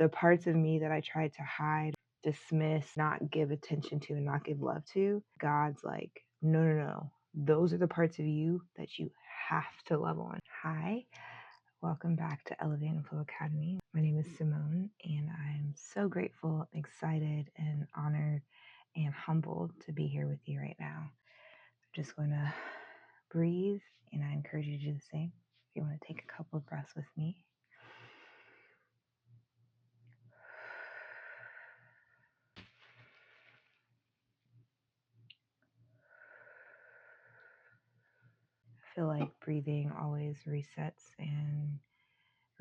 the parts of me that I tried to hide, dismiss, not give attention to, and not give love to, God's like, no, no, no. Those are the parts of you that you have to love on. Hi, welcome back to Elevate and Flow Academy. My name is Simone, and I'm so grateful, excited, and honored and humbled to be here with you right now. I'm just going to breathe, and I encourage you to do the same. If you want to take a couple of breaths with me. I feel like breathing always resets and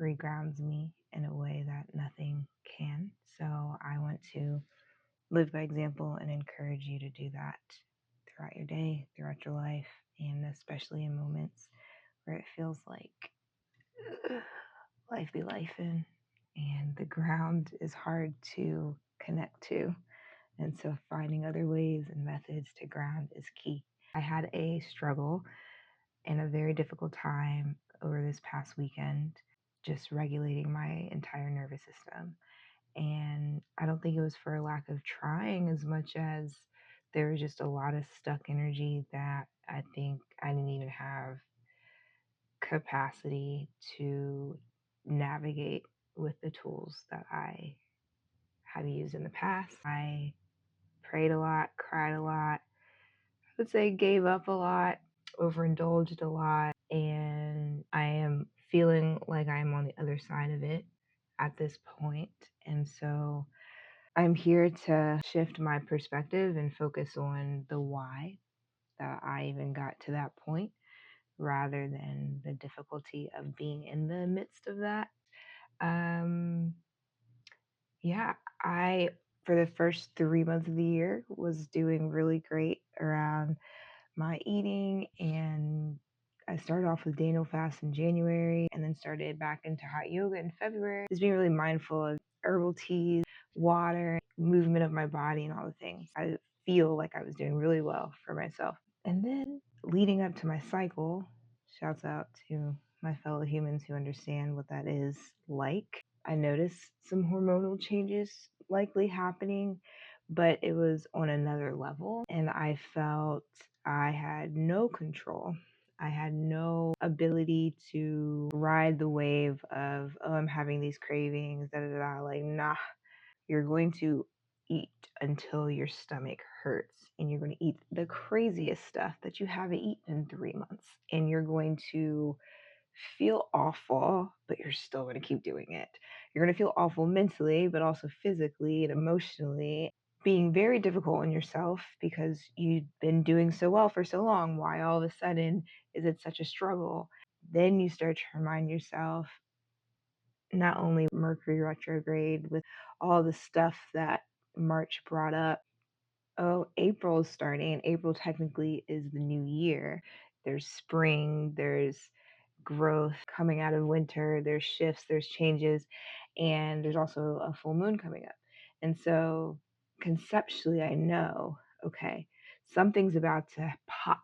regrounds me in a way that nothing can. So I want to live by example and encourage you to do that throughout your day, throughout your life, and especially in moments where it feels like life be life in and the ground is hard to connect to. And so finding other ways and methods to ground is key. I had a struggle and a very difficult time over this past weekend, just regulating my entire nervous system. And I don't think it was for a lack of trying as much as there was just a lot of stuck energy that I think I didn't even have capacity to navigate with the tools that I have used in the past. I prayed a lot, cried a lot, I would say gave up a lot, overindulged a lot, and I am feeling like I'm on the other side of it at this point. And so I'm here to shift my perspective and focus on the why that I even got to that point rather than the difficulty of being in the midst of that. Um, yeah, I, for the first 3 months of the year, was doing really great around my eating, and I started off with Daniel fast in January and then started back into hot yoga in February. Just being really mindful of herbal teas, water, movement of my body, and all the things. I feel like I was doing really well for myself. And then leading up to my cycle, shouts out to my fellow humans who understand what that is like. I noticed some hormonal changes likely happening, but it was on another level. And I felt I had no control. I had no ability to ride the wave of, oh, I'm having these cravings, da da da. Like, nah, you're going to eat until your stomach hurts, and you're going to eat the craziest stuff that you haven't eaten in 3 months, and you're going to feel awful, but you're still going to keep doing it. You're going to feel awful mentally, but also physically and emotionally, being very difficult on yourself because you've been doing so well for so long. Why all of a sudden is it such a struggle? Then you start to remind yourself, not only Mercury retrograde with all the stuff that March brought up. Oh, April is starting, and April technically is the new year. There's spring, there's growth coming out of winter, there's shifts, there's changes, and there's also a full moon coming up. And so conceptually, I know, okay, something's about to pop,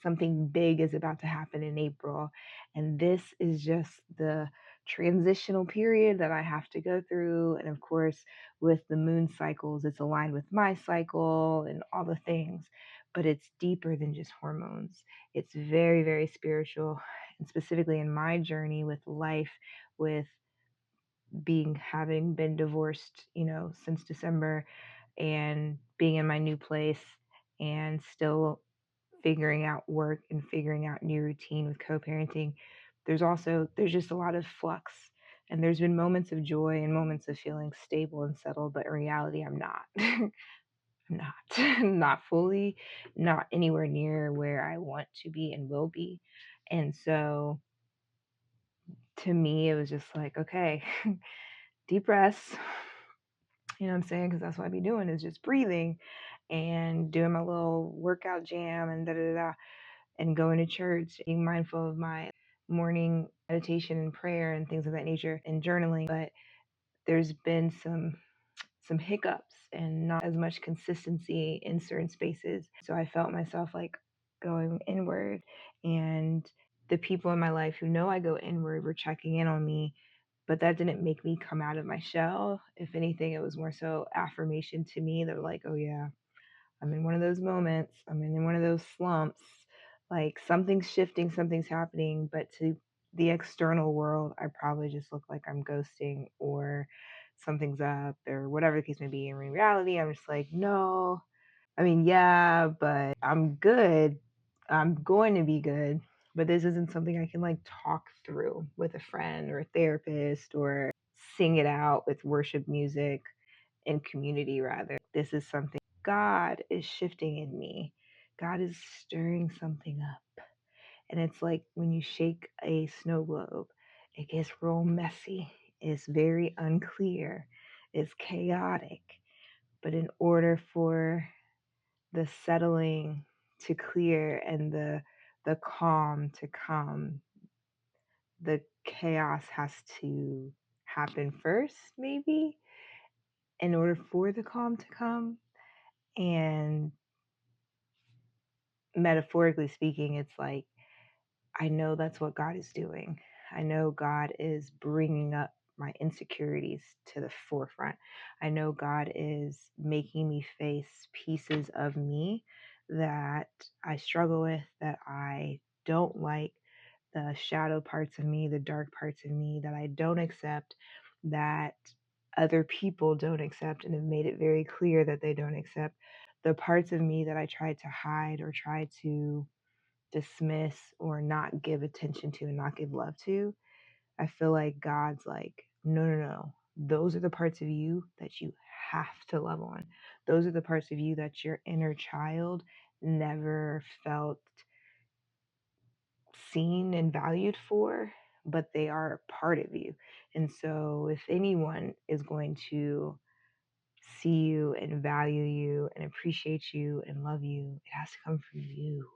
something big is about to happen in April. And this is just the transitional period that I have to go through. And of course, with the moon cycles, it's aligned with my cycle and all the things, but it's deeper than just hormones. It's very, very spiritual. And specifically in my journey with life, with having been divorced, since December, and being in my new place and still figuring out work and figuring out new routine with co-parenting, there's just a lot of flux. And there's been moments of joy and moments of feeling stable and settled, but in reality, I'm not. I'm not. Not fully, not anywhere near where I want to be and will be. And so to me, it was just like, okay, deep breaths. You know what I'm saying? Because that's what I be doing is just breathing and doing my little workout jam and da da da, and going to church, being mindful of my morning meditation and prayer and things of that nature and journaling. But there's been some hiccups and not as much consistency in certain spaces. So I felt myself like going inward, and the people in my life who know I go inward were checking in on me, but that didn't make me come out of my shell. If anything, it was more so affirmation to me that, like, oh yeah, I'm in one of those moments. I'm in one of those slumps. Like something's shifting, something's happening, but to the external world, I probably just look like I'm ghosting or something's up or whatever the case may be. In reality, I'm just like, no. I mean, yeah, but I'm good. I'm going to be good. But this isn't something I can like talk through with a friend or a therapist or sing it out with worship music in community, rather. This is something God is shifting in me. God is stirring something up. And it's like when you shake a snow globe, it gets real messy. It's very unclear. It's chaotic. But in order for the settling to clear and the calm to come, the chaos has to happen first, maybe, in order for the calm to come. And metaphorically speaking, it's like, I know that's what God is doing. I know God is bringing up my insecurities to the forefront. I know God is making me face pieces of me that I struggle with, that I don't like, the shadow parts of me, the dark parts of me that I don't accept, that other people don't accept and have made it very clear that they don't accept, the parts of me that I try to hide or try to dismiss or not give attention to and not give love to. I feel like God's like, no, no, no. Those are the parts of you that you have to love on. Those are the parts of you that your inner child never felt seen and valued for, but they are a part of you. And so if anyone is going to see you and value you and appreciate you and love you, it has to come from you.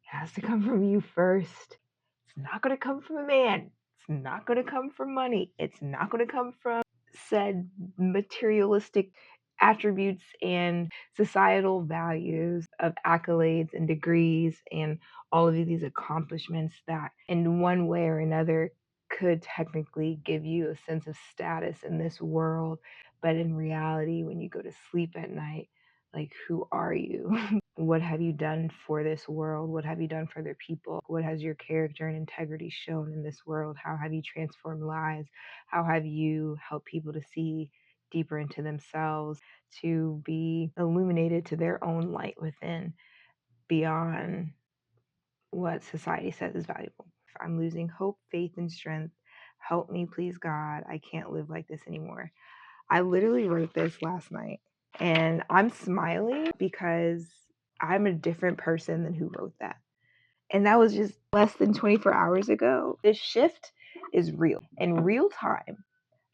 It has to come from you first. It's not going to come from a man. It's not going to come from money. It's not going to come from said materialistic attributes and societal values of accolades and degrees and all of these accomplishments that in one way or another could technically give you a sense of status in this world. But in reality, when you go to sleep at night, like, who are you? What have you done for this world? What have you done for other people? What has your character and integrity shown in this world? How have you transformed lives? How have you helped people to see deeper into themselves, to be illuminated to their own light within, beyond what society says is valuable? I'm losing hope, faith, and strength. Help me, please, God. I can't live like this anymore. I literally wrote this last night, and I'm smiling because I'm a different person than who wrote that. And that was just less than 24 hours ago. This shift is real. In real time,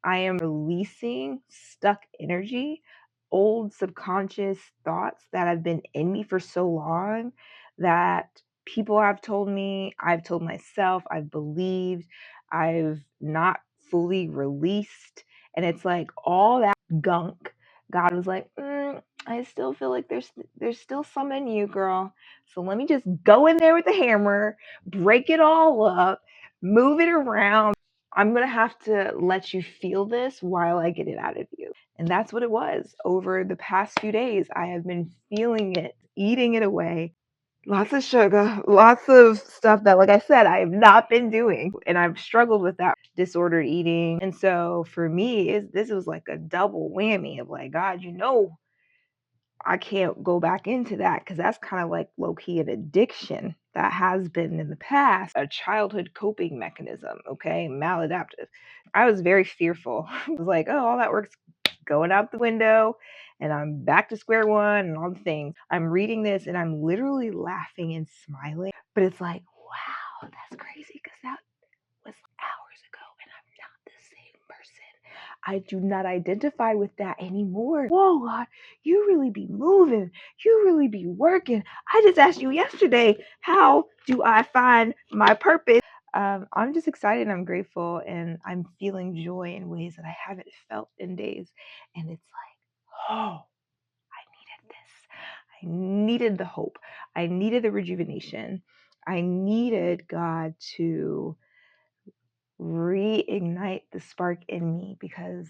I am releasing stuck energy, old subconscious thoughts that have been in me for so long, that people have told me, I've told myself, I've believed, I've not fully released. And it's like all that gunk. God was like, I still feel like there's still some in you, girl. So let me just go in there with the hammer, break it all up, move it around. I'm going to have to let you feel this while I get it out of you. And that's what it was. Over the past few days, I have been feeling it, eating it away. Lots of sugar, lots of stuff that, like I said, I have not been doing. And I've struggled with that disordered eating. And so for me, this was like a double whammy of like, God, I can't go back into that because that's kind of like low key an addiction that has been in the past, a childhood coping mechanism, okay, maladaptive. I was very fearful. I was like, oh, all that work's going out the window and I'm back to square one and all the things. I'm reading this and I'm literally laughing and smiling, but it's like, wow, that's crazy because that was hours ago and I'm not the same person. I do not identify with that anymore. Whoa, God, you really be moving. You really be working. I just asked you yesterday, how do I find my purpose? I'm just excited. I'm grateful and I'm feeling joy in ways that I haven't felt in days. And it's like, oh, I needed this. I needed the hope. I needed the rejuvenation. I needed God to reignite the spark in me, because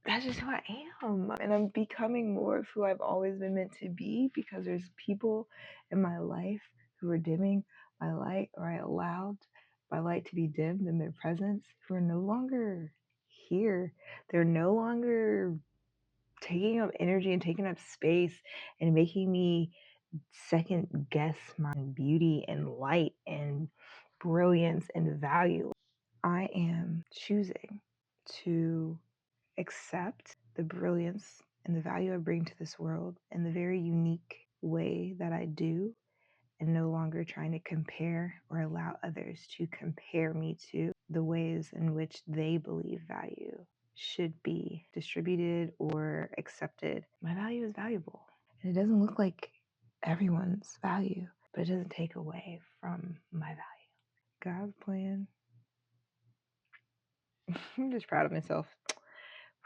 that's just who I am. And I'm becoming more of who I've always been meant to be, because there's people in my life who are dimming my light, or I allowed my light to be dimmed in their presence, who are no longer here. They're no longer taking up energy and taking up space and making me second guess my beauty and light and brilliance and value. I am choosing to accept the brilliance and the value I bring to this world in the very unique way that I do, and no longer trying to compare or allow others to compare me to the ways in which they believe value should be distributed or accepted. My value is valuable, and it doesn't look like everyone's value, but it doesn't take away from my value. God's plan. I'm just proud of myself.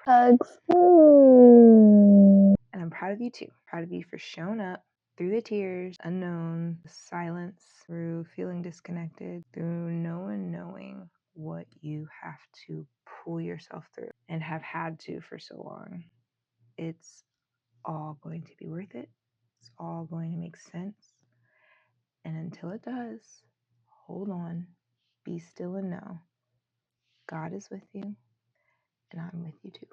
Hugs. And I'm proud of you too. Proud of you for showing up through the tears, unknown, the silence, through feeling disconnected, through no one knowing what you have to pull yourself through and have had to for so long. It's all going to be worth it. It's all going to make sense. And until it does, hold on, be still and know God is with you, and I'm with you too.